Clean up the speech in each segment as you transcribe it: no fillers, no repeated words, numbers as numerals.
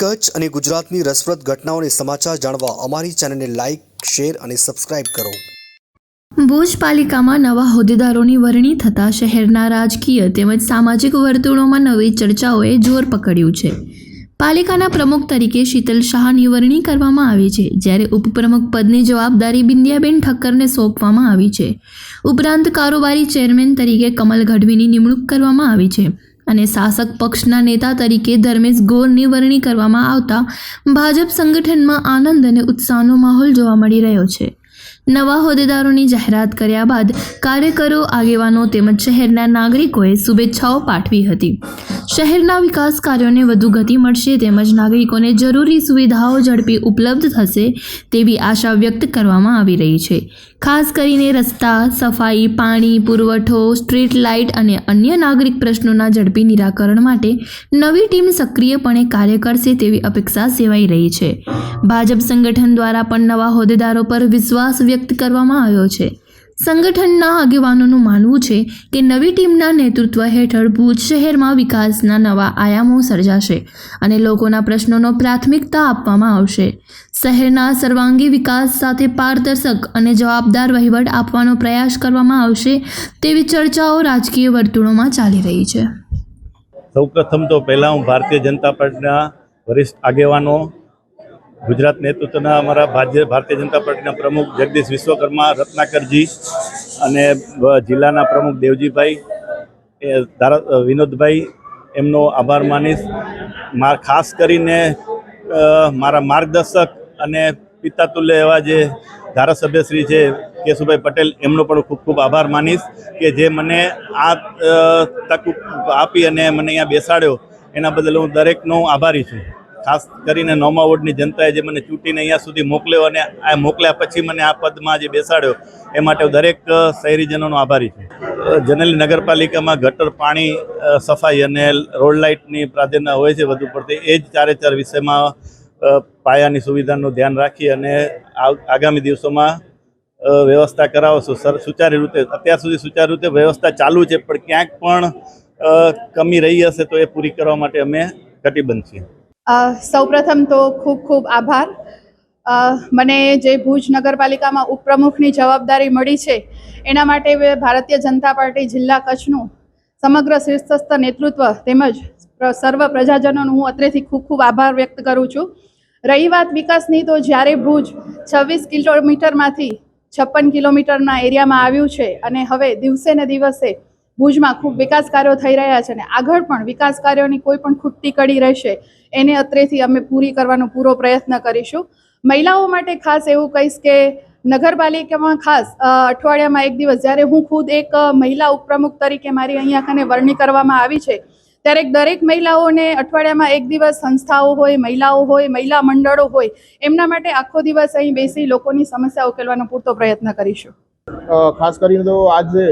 કચ્છ અને ગુજરાતની રસપ્રદ ઘટનાઓને સમાચાર જાણવા અમારી ચેનલને લાઇક, શેર અને સબસ્ક્રાઇબ કરો. ભુજ પાલિકામાં નવા હોદ્દેદારોની વરણી થતાં શહેરના રાજકીય તેમજ સામાજિક વર્તુળોમાં નવી ચર્ચાઓએ જોર પકડ્યું છે. પાલિકાના પ્રમુખ તરીકે શીતલ શાહની વરણી કરવામાં આવી છે, જ્યારે ઉપપ્રમુખ પદની જવાબદારી બિંદિયાબેન ઠક્કરને સોંપવામાં આવી છે. ઉપરાંત કારોબારી ચેરમેન તરીકે કમલ ગઢવીની નિમણૂક કરવામાં આવી છે અને શાસક પક્ષના નેતા તરીકે ધર્મેશ ગોરની વરણી કરવામાં આવતા ભાજપ સંગઠનમાં આનંદ અને ઉત્સાહનો માહોલ જોવા મળી રહ્યો છે. નવા હોદ્દેદારોની જાહેરાત કર્યા બાદ કાર્યકરો, આગેવાનો તેમજ શહેરના નાગરિકોએ શુભેચ્છાઓ પાઠવી હતી. શહેરના વિકાસ કાર્યોને વધુ ગતિ મળશે તેમજ નાગરિકોને જરૂરી સુવિધાઓ ઝડપી ઉપલબ્ધ થશે તેવી આશા વ્યક્ત કરવામાં આવી રહી છે. ખાસ કરીને રસ્તા, સફાઈ, પાણી પુરવઠો, સ્ટ્રીટ લાઇટ અને અન્ય નાગરિક પ્રશ્નોના ઝડપી નિરાકરણ માટે નવી ટીમ સક્રિયપણે કાર્ય કરશે તેવી અપેક્ષા સેવાઈ રહી છે. ભાજપ સંગઠન દ્વારા પણ નવા હોદ્દેદારો પર વિશ્વાસ વ્યક્ત કરવામાં આવ્યો છે. સંગઠનના આગેવાનોનું માનવું છે કે નવી ટીમના નેતૃત્વ હેઠળ ભુજ શહેરમાં વિકાસના નવા આયામો સર્જાશે અને લોકોના પ્રશ્નોનો પ્રાથમિકતા આપવામાં આવશે. શહેરના સર્વાંગી વિકાસ સાથે પારદર્શક અને જવાબદાર વહીવટ આપવાનો પ્રયાસ કરવામાં આવશે તેવી ચર્ચાઓ રાજકીય વર્તુળોમાં ચાલી રહી છે. સૌપ્રથમ તો પહેલાં હું ભારતીય જનતા પાર્ટીના વરિષ્ઠ આગેવાનો, ગુજરાત નેતૃત્વના અમારા ભારતીય જનતા પાર્ટીના પ્રમુખ જગદીશ વિશ્વકર્મા, રત્નાકરજી અને જિલ્લાના પ્રમુખ દેવજીભાઈ, વિનોદભાઈ, એમનો આભાર માનીશ. ખાસ કરીને મારા માર્ગદર્શક અને પિતાતુલ્ય એવા જે ધારાસભ્ય શ્રી છે કેશુભાઈ પટેલ, એમનો પણ ખૂબ ખૂબ આભાર માનીશ કે જે મને આ તક આપી અને મને અહીંયા બેસાડ્યો, એના બદલ હું દરેકનો આભારી છું. ખાસ કરીને 9મા વોર્ડની જનતાએ જે મને ચૂંટીને અહીંયા સુધી મોકલ્યો અને આ મોકલ્યા પછી મને આ પદમાં જે બેસાડ્યો એ માટે હું દરેક શહેરીજનોનો આભારી છું. જનરલી નગરપાલિકામાં ગટર, પાણી, સફાઈ અને રોડ લાઇટની પ્રાધાન્ય હોય છે વધુ પડતી. એ જ ચારે વિષયમાં પાયાની સુવિધાનું ધ્યાન રાખી અને આગામી દિવસોમાં વ્યવસ્થા કરાવશું સુચારૂ રીતે. અત્યાર સુધી સુચારૂ રીતે વ્યવસ્થા ચાલુ છે, પણ ક્યાંક પણ કમી રહી હશે તો એ પૂરી કરવા માટે અમે કટિબદ્ધ છીએ. સૌપ્રથમ તો ખૂબ ખૂબ આભાર. મને જે ભુજ નગરપાલિકામાં ઉપપ્રમુખની જવાબદારી મળી છે એના માટે ભારતીય જનતા પાર્ટી જિલ્લા કચ્છનું સમગ્ર શીર્ષસ્થ નેતૃત્વ તેમજ સર્વ પ્રજાજનોનું હું અત્રેથી ખૂબ ખૂબ આભાર વ્યક્ત કરું છું. રહી વાત વિકાસની, તો જ્યારે ભુજ 26 કિલોમીટરમાંથી 56 કિલોમીટરના એરિયામાં આવ્યું છે અને હવે દિવસે ને દિવસે ભુજમાં ખૂબ વિકાસ કાર્યો થઈ રહ્યા છે અને આગળ પણ વિકાસ કાર્યોની કોઈ પણ ખૂટતી કડી રહેશે એને અત્રેથી અમે પૂરી કરવાનો પૂરો પ્રયત્ન કરીશું. મહિલાઓ માટે ખાસ એવું કહીશ કે નગરપાલિકામાં ખાસ અઠવાડિયામાં એક દિવસ, જ્યારે હું ખુદ એક મહિલા ઉપપ્રમુખ તરીકે મારી અહીંયા કને વરણી કરવામાં આવી છે, ત્યારે દરેક મહિલાઓને અઠવાડિયામાં એક દિવસ સંસ્થાઓ હોય, મહિલાઓ હોય, મહિલા મંડળો હોય, એમના માટે આખો દિવસ અહીં બેસી લોકોની સમસ્યા ઉકેલવાનો પૂરતો પ્રયત્ન કરીશું. ખાસ કરીને તો આજે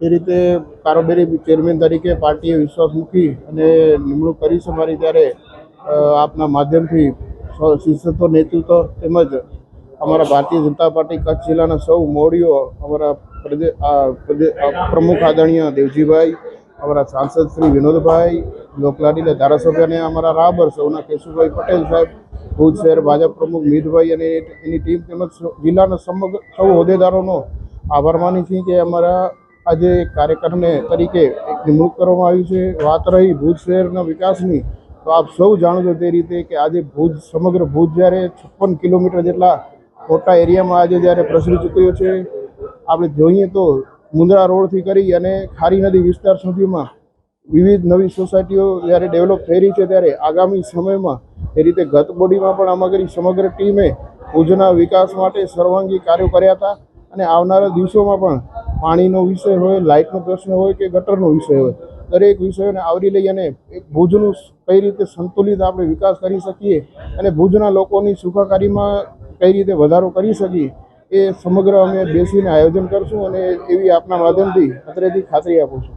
એ રીતે કારોબારી ચેરમેન તરીકે પાર્ટીએ વિશ્વાસ મૂકી અને નિમણૂક કરી છે મારી, ત્યારે આપના માધ્યમથી શીર્ષસ્થ નેતૃત્વ તેમજ અમારા ભારતીય જનતા પાર્ટી કચ્છ જિલ્લાના સૌ મોવડીઓ, અમારા પ્રમુખ આદરણીય દેવજીભાઈ, અમારા સાંસદ શ્રી વિનોદભાઈ, લોકલાડીના ધારાસભ્ય અને અમારા રાબર સૌના કેશુભાઈ પટેલ સાહેબ, ભુજ શહેર ભાજપ પ્રમુખ મિતભાઈ અને એની ટીમ તેમજ જિલ્લાના સમગ્ર સૌ હોદ્દેદારોનો આભાર માની છીએ કે અમારા આજે કાર્યકરને તરીકે નિમણૂક કરવામાં આવી છે. વાત રહી ભુજ શહેરના વિકાસની, તો આપ સૌ જાણો છો તે રીતે કે આજે ભુજ, સમગ્ર ભુજ જ્યારે 56 કિલોમીટર જેટલા મોટા એરિયામાં આજે જ્યારે પ્રસરી ચૂક્યો છે. આપણે જોઈએ તો મુંદ્રા રોડથી કરી અને ખારી નદી વિસ્તાર સુધીમાં વિવિધ નવી સોસાયટીઓ જ્યારે ડેવલપ થઈ રહી છે, ત્યારે આગામી સમયમાં એ રીતે ગત બોડીમાં પણ અમારી સમગ્ર ટીમે ભુજના વિકાસ માટે સર્વાંગી કાર્યો કર્યા હતા અને આવનારા દિવસોમાં પણ પાણીનો વિષય હોય, લાઇટનો પ્રશ્ન હોય કે ગટરનો વિષય હોય, દરેક વિષયોને આવરી લઈ અને ભુજનું કઈ રીતે સંતુલિત આપણે વિકાસ કરી શકીએ અને ભુજના લોકોની સુખાકારીમાં કઈ રીતે વધારો કરી શકીએ એ સમગ્ર અમે બેસીને આયોજન કરશું અને એવી આપના માધ્યમથી અત્રેથી ખાતરી આપું છું.